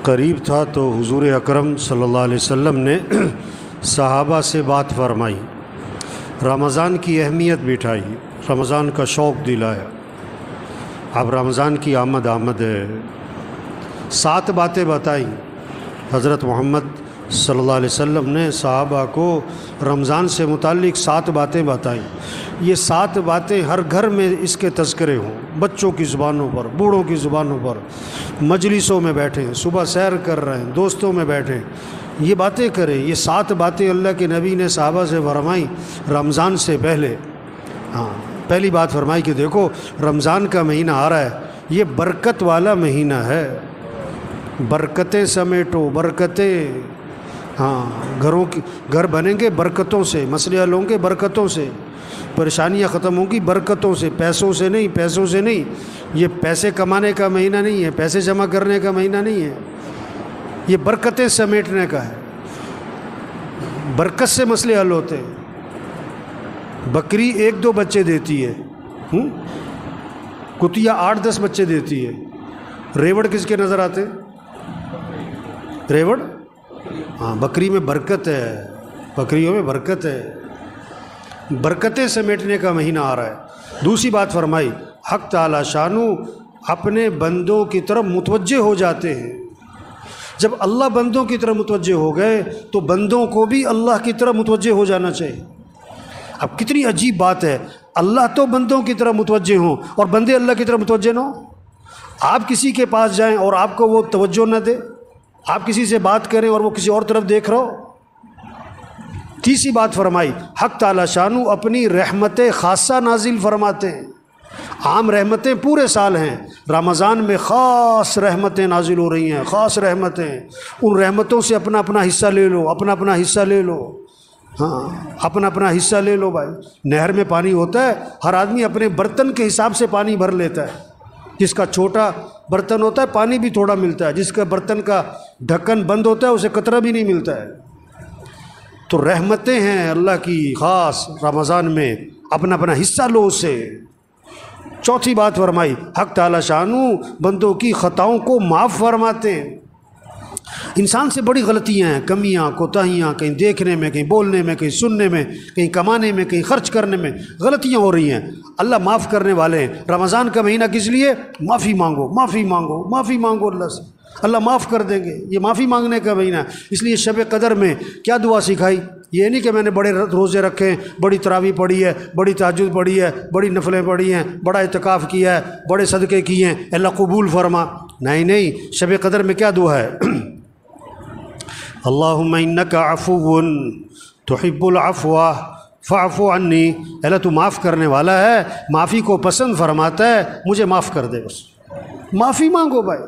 قریب تھا تو حضور اکرم صلی اللہ علیہ وسلم نے صحابہ سے بات فرمائی، رمضان کی اہمیت بٹھائی، رمضان کا شوق دلایا۔ اب رمضان کی آمد ہے، 7 باتیں بتائیں۔ حضرت محمد صلی اللہ علیہ وسلم نے صحابہ کو رمضان سے متعلق 7 باتیں بتائیں۔ یہ 7 باتیں ہر گھر میں اس کے تذکرے ہوں، بچوں کی زبانوں پر، بوڑھوں کی زبانوں پر، مجلسوں میں بیٹھیں، صبح سیر کر رہے ہیں، دوستوں میں بیٹھیں، یہ باتیں کریں۔ یہ 7 باتیں اللہ کے نبی نے صحابہ سے فرمائیں رمضان سے پہلے۔ پہلی بات فرمائی کہ دیکھو رمضان کا مہینہ آ رہا ہے، یہ برکت والا مہینہ ہے، برکتیں سمیٹو، برکتیں، گھر بنیں گے برکتوں سے، مسئلے حل ہوں گے برکتوں سے، پریشانیاں ختم ہوں گی برکتوں سے، پیسوں سے نہیں۔ یہ پیسے کمانے کا مہینہ نہیں ہے، پیسے جمع کرنے کا مہینہ نہیں ہے، یہ برکتیں سمیٹنے کا ہے۔ برکت سے مسئلے حل ہوتے ہیں۔ بکری 1-2 بچے دیتی ہے، کتیا 8-10 بچے دیتی ہے۔ ریوڑ کس کے نظر آتے؟ ریوڑ؟ بکری میں برکت ہے، بکریوں میں برکت ہے، برکتیں سمیٹنے کا مہینہ آ رہا ہے۔ دوسری بات فرمائی، حق تعالی شانو اپنے بندوں کی طرف متوجہ ہو جاتے ہیں۔ جب اللہ بندوں کی طرف متوجہ ہو گئے تو بندوں کو بھی اللہ کی طرف متوجہ ہو جانا چاہیے۔ اب کتنی عجیب بات ہے، اللہ تو بندوں کی طرف متوجہ ہوں اور بندے اللہ کی طرف متوجہ نہ ہوں۔ آپ کسی کے پاس جائیں اور آپ کو وہ توجہ نہ دے، آپ کسی سے بات کریں اور وہ کسی اور طرف دیکھ رہا ہو۔ تیسری بات فرمائی، حق تعالی شانو اپنی رحمت خاصہ نازل فرماتے ہیں۔ عام رحمتیں پورے سال ہیں، رمضان میں خاص رحمتیں نازل ہو رہی ہیں، خاص رحمتیں۔ ان رحمتوں سے اپنا اپنا حصہ لے لو، اپنا حصہ لے لو، اپنا حصہ لے لو بھائی۔ نہر میں پانی ہوتا ہے، ہر آدمی اپنے برتن کے حساب سے پانی بھر لیتا ہے۔ جس کا چھوٹا برتن ہوتا ہے پانی بھی تھوڑا ملتا ہے، جس کا برتن کا ڈھکن بند ہوتا ہے اسے قطرہ بھی نہیں ملتا ہے۔ تو رحمتیں ہیں اللہ کی خاص رمضان میں، اپنا حصہ لو اسے۔ چوتھی بات فرمائی، حق تعالی شانو بندوں کی خطاؤں کو معاف فرماتے ہیں۔ انسان سے بڑی غلطیاں ہیں، کمیاں، کوتاہیاں، کہیں دیکھنے میں، کہیں بولنے میں، کہیں سننے میں، کہیں کمانے میں، کہیں خرچ کرنے میں غلطیاں ہو رہی ہیں۔ اللہ معاف کرنے والے ہیں۔ رمضان کا مہینہ کس لیے؟ معافی مانگو، معافی مانگو، معافی مانگو اللہ سے، اللہ معاف کر دیں گے۔ یہ معافی مانگنے کا مہینہ ہے۔ اس لیے شب قدر میں کیا دعا سکھائی؟ یہ نہیں کہ میں نے بڑے روزے رکھے ہیں، بڑی تراویح پڑھی ہے، بڑی تہجد پڑھی ہے، بڑی نفلیں پڑھی ہیں، بڑا اعتکاف کیا ہے، بڑے صدقے کیے ہیں، اللہ قبول فرما۔ نہیں، شب قدر میں کیا دعا ہے؟ اللہم انک عفو تحب العفو فاعف عنی، اللہ تو معاف کرنے والا ہے، معافی کو پسند فرماتا ہے، مجھے معاف کر دے۔ بس معافی مانگو بھائی،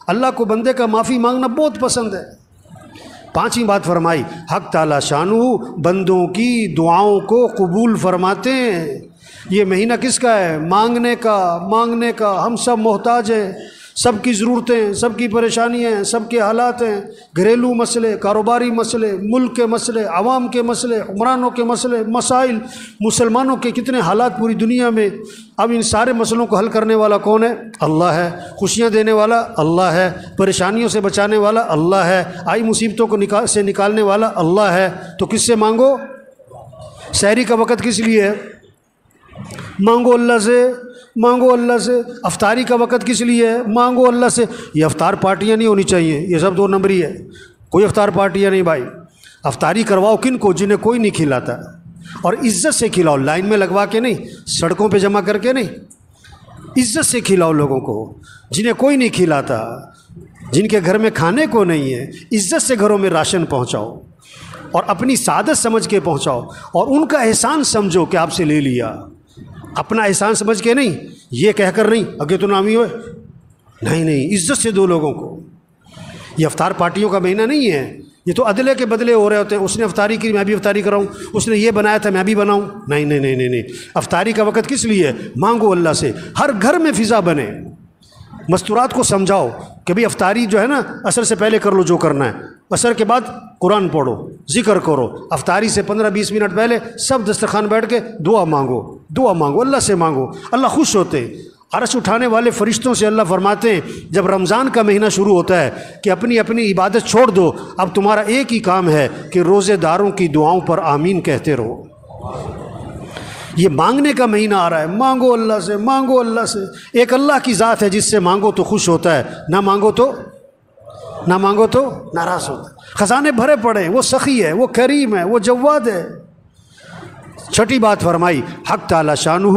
اللہ کو بندے کا معافی مانگنا بہت پسند ہے۔ پانچویں بات فرمائی، حق تعالی شانو بندوں کی دعاؤں کو قبول فرماتے ہیں۔ یہ مہینہ کس کا ہے؟ مانگنے کا۔ ہم سب محتاج ہیں، سب کی ضرورتیں، سب کی پریشانیاں ہیں، سب کے حالات ہیں، گھریلو مسئلے، کاروباری مسئلے، ملک کے مسئلے، عوام کے مسئلے، حکمرانوں کے مسئلے، مسائل، مسلمانوں کے کتنے حالات پوری دنیا میں۔ اب ان سارے مسئلوں کو حل کرنے والا کون ہے؟ اللہ ہے۔ خوشیاں دینے والا اللہ ہے، پریشانیوں سے بچانے والا اللہ ہے، آئی مصیبتوں کو سے نکالنے والا اللہ ہے۔ تو کس سے مانگو؟ سحری کا وقت کس لیے ہے؟ مانگو اللہ سے، مانگو اللہ سے۔ افطاری کا وقت کس لیے ہے؟ مانگو اللہ سے۔ یہ افطار پارٹیاں نہیں ہونی چاہیے، یہ سب 2 نمبری ہے، کوئی افطار پارٹیاں نہیں بھائی۔ افطاری کرواؤ کن کو؟ جنہیں کوئی نہیں کھلاتا، اور عزت سے کھلاؤ، لائن میں لگوا کے نہیں، سڑکوں پہ جمع کر کے نہیں، عزت سے کھلاؤ لوگوں کو۔ جنہیں کوئی نہیں کھلاتا، جن کے گھر میں کھانے کو نہیں ہے، عزت سے گھروں میں راشن پہنچاؤ اور اپنی سعادت سمجھ کے پہنچاؤ، اور ان کا احسان سمجھو کہ آپ سے لے لیا، اپنا احسان سمجھ کے نہیں، یہ کہہ کر نہیں اگے تو نامی ہوئے، نہیں، عزت سے دو لوگوں کو۔ یہ افطار پارٹیوں کا مہینہ نہیں ہے، یہ تو عدلے کے بدلے ہو رہے ہوتے ہیں۔ اس نے افطاری کی میں بھی افطاری کراؤں، اس نے یہ بنایا تھا میں بھی بناؤں، نہیں۔ افطاری کا وقت کس لیے؟ مانگو اللہ سے، ہر گھر میں فضا بنے۔ مستورات کو سمجھاؤ کہ بھئی افطاری جو ہے نا عصر سے پہلے کر لو جو کرنا ہے، عصر کے بعد قرآن پڑھو، ذکر کرو، افطاری سے 15-20 منٹ پہلے سب دسترخوان بیٹھ کے دعا مانگو، اللہ سے مانگو، اللہ خوش ہوتے۔ عرش اٹھانے والے فرشتوں سے اللہ فرماتے ہیں جب رمضان کا مہینہ شروع ہوتا ہے کہ اپنی اپنی عبادت چھوڑ دو، اب تمہارا ایک ہی کام ہے کہ روزے داروں کی دعاؤں پر آمین کہتے رہو۔ یہ مانگنے کا مہینہ آ رہا ہے، مانگو اللہ سے، مانگو اللہ سے۔ ایک اللہ کی ذات ہے جس سے مانگو تو خوش ہوتا ہے، نہ مانگو تو ناراض ہوتا ہے۔ خزانے بھرے پڑے ہیں، وہ سخی ہے، وہ کریم ہے، وہ جواد ہے۔ چھٹی بات فرمائی، حق تعالی شانہ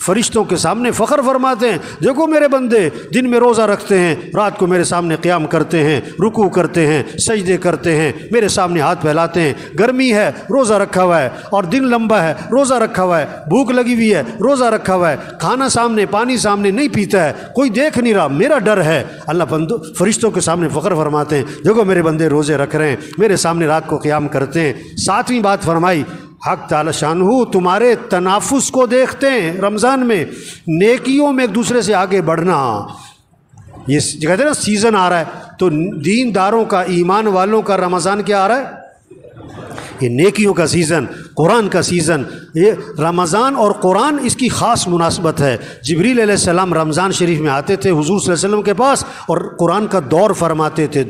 فرشتوں کے سامنے فخر فرماتے ہیں، دیکھو میرے بندے دن میں روزہ رکھتے ہیں، رات کو میرے سامنے قیام کرتے ہیں، رکوع کرتے ہیں، سجدے کرتے ہیں، میرے سامنے ہاتھ پھیلاتے ہیں۔ گرمی ہے روزہ رکھا ہوا ہے، اور دن لمبا ہے روزہ رکھا ہوا ہے، بھوک لگی ہوئی ہے روزہ رکھا ہوا ہے، کھانا سامنے پانی سامنے نہیں پیتا ہے، کوئی دیکھ نہیں رہا، میرا ڈر ہے۔ اللہ فرشتوں کے سامنے فخر فرماتے ہیں، دیکھو میرے بندے روزے رکھ رہے ہیں، میرے سامنے رات کو قیام کرتے ہیں۔ ساتویں بات فرمائی، حق تعالی شانہ تمہارے تنافس کو دیکھتے ہیں رمضان میں، نیکیوں میں ایک دوسرے سے آگے بڑھنا۔ یہ کہتے ہیں نا سیزن آ رہا ہے، تو دین داروں کا، ایمان والوں کا رمضان کیا آ رہا ہے؟ یہ نیکیوں کا سیزن، قرآن کا سیزن۔ یہ رمضان اور قرآن اس کی خاص مناسبت ہے۔ جبریل علیہ السلام رمضان شریف میں آتے تھے حضور صلی اللہ علیہ وسلم کے پاس، اور قرآن کا دور فرماتے تھے۔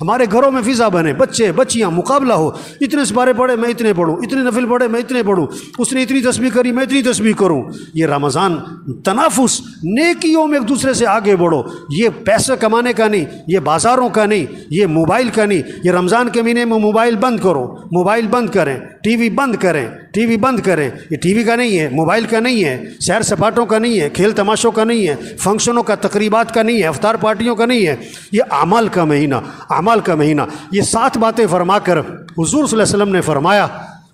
ہمارے گھروں میں فضا بنے، بچے بچیاں مقابلہ ہو، اتنے سپارے پڑھے میں اتنے پڑھوں، اتنے نفل پڑھے میں اتنے پڑھوں، اس نے اتنی تسبیح کری میں اتنی تسبیح کروں۔ یہ رمضان تنافس، نیکیوں میں ایک دوسرے سے آگے بڑھو۔ یہ پیسے کمانے کا نہیں، یہ بازاروں کا نہیں، یہ موبائل کا نہیں۔ یہ رمضان کے مہینے میں موبائل بند کرو، موبائل بند کریں، ٹی وی بند کریں، ٹی وی بند کریں۔ یہ ٹی وی کا نہیں ہے، موبائل کا نہیں ہے، سیر سپاٹوں کا نہیں ہے، کھیل تماشوں کا نہیں ہے، فنکشنوں کا، تقریبات کا نہیں ہے، افطار پارٹیوں کا نہیں ہے۔ یہ اعمال کا مہینہ۔ یہ 7 باتیں فرما کر حضور صلی اللہ علیہ وسلم نے فرمایا،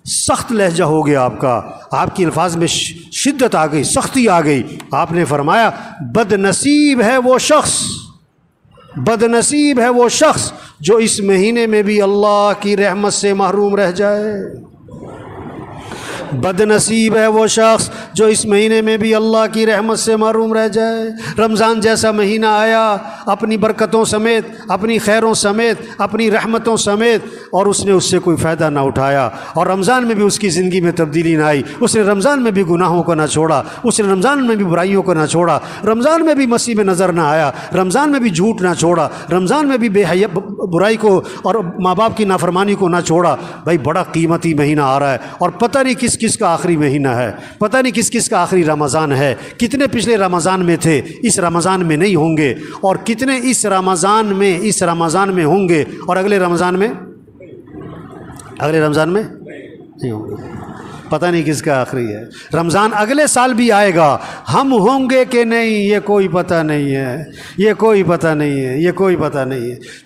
سخت لہجہ ہو گیا آپ کا، آپ کی الفاظ میں شدت آ گئی، سختی آ گئی۔ آپ نے فرمایا بد نصیب ہے وہ شخص جو اس مہینے میں بھی اللہ کی رحمت سے محروم رہ جائے۔ بد نصیب ہے وہ شخص جو اس مہینے میں بھی اللہ کی رحمت سے محروم رہ جائے۔ رمضان جیسا مہینہ آیا اپنی برکتوں سمیت، اپنی خیروں سمیت، اپنی رحمتوں سمیت، اور اس نے اس سے کوئی فائدہ نہ اٹھایا، اور رمضان میں بھی اس کی زندگی میں تبدیلی نہ آئی۔ اس نے رمضان میں بھی گناہوں کو نہ چھوڑا، اس نے رمضان میں بھی برائیوں کو نہ چھوڑا، رمضان میں بھی مسیح میں نظر نہ آیا، رمضان میں بھی جھوٹ نہ چھوڑا، رمضان میں بھی بے حیا برائی کو اور ماں باپ کی نافرمانی کو نہ چھوڑا۔ بھائی بڑا قیمتی مہینہ آ رہا ہے، اور پتہ نہیں کس کا آخری مہینہ ہے، پتہ نہیں کس کا آخری رمضان ہے۔ کتنے پچھلے رمضان میں تھے، اس رمضان میں نہیں ہوں گے، اور کتنے اس رمضان میں ہوں گے، اور اگلے رمضان میں نہیں ہوں گے۔ پتہ نہیں کس کا آخری ہے۔ رمضان اگلے سال بھی آئے گا، ہم ہوں گے کہ نہیں یہ کوئی پتہ نہیں ہے۔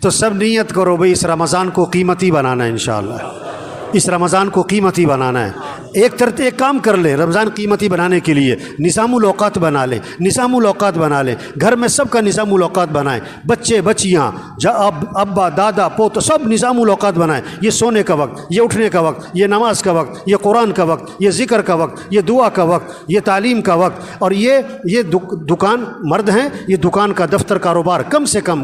تو سب نیت کرو بھئی اس رمضان کو قیمتی بنانا ہے، انشاءاللہ اس رمضان کو قیمتی بنانا ہے۔ ایک کام کر لے رمضان قیمتی بنانے کے لیے، نظام الاوقات بنا لے، گھر میں سب کا نظام الاوقات بنائیں، بچے بچیاں، ابا دادا پوت، سب نظام الاوقات بنائیں۔ یہ سونے کا وقت، یہ اٹھنے کا وقت، یہ نماز کا وقت، یہ قرآن کا وقت، یہ ذکر کا وقت، یہ دعا کا وقت، یہ تعلیم کا وقت، اور یہ دکان مرد ہیں، یہ دکان کا دفتر کاروبار کم سے کم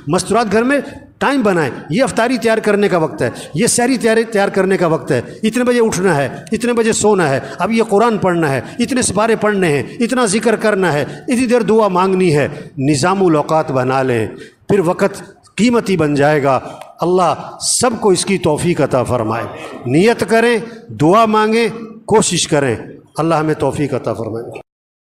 مستورات گھر میں ٹائم بنائیں۔ یہ افطاری تیار کرنے کا وقت ہے، یہ سحری تیار کرنے کا وقت ہے، اتنے بجے اٹھنا ہے، اتنے بجے سونا ہے، اب یہ قرآن پڑھنا ہے، اتنے سپارے پڑھنے ہیں، اتنا ذکر کرنا ہے، اتنی دیر دعا مانگنی ہے۔ نظام الاوقات بنا لیں، پھر وقت قیمتی بن جائے گا۔ اللہ سب کو اس کی توفیق عطا فرمائے۔ نیت کریں، دعا مانگیں، کوشش کریں، اللہ ہمیں توفیق عطا فرمائے۔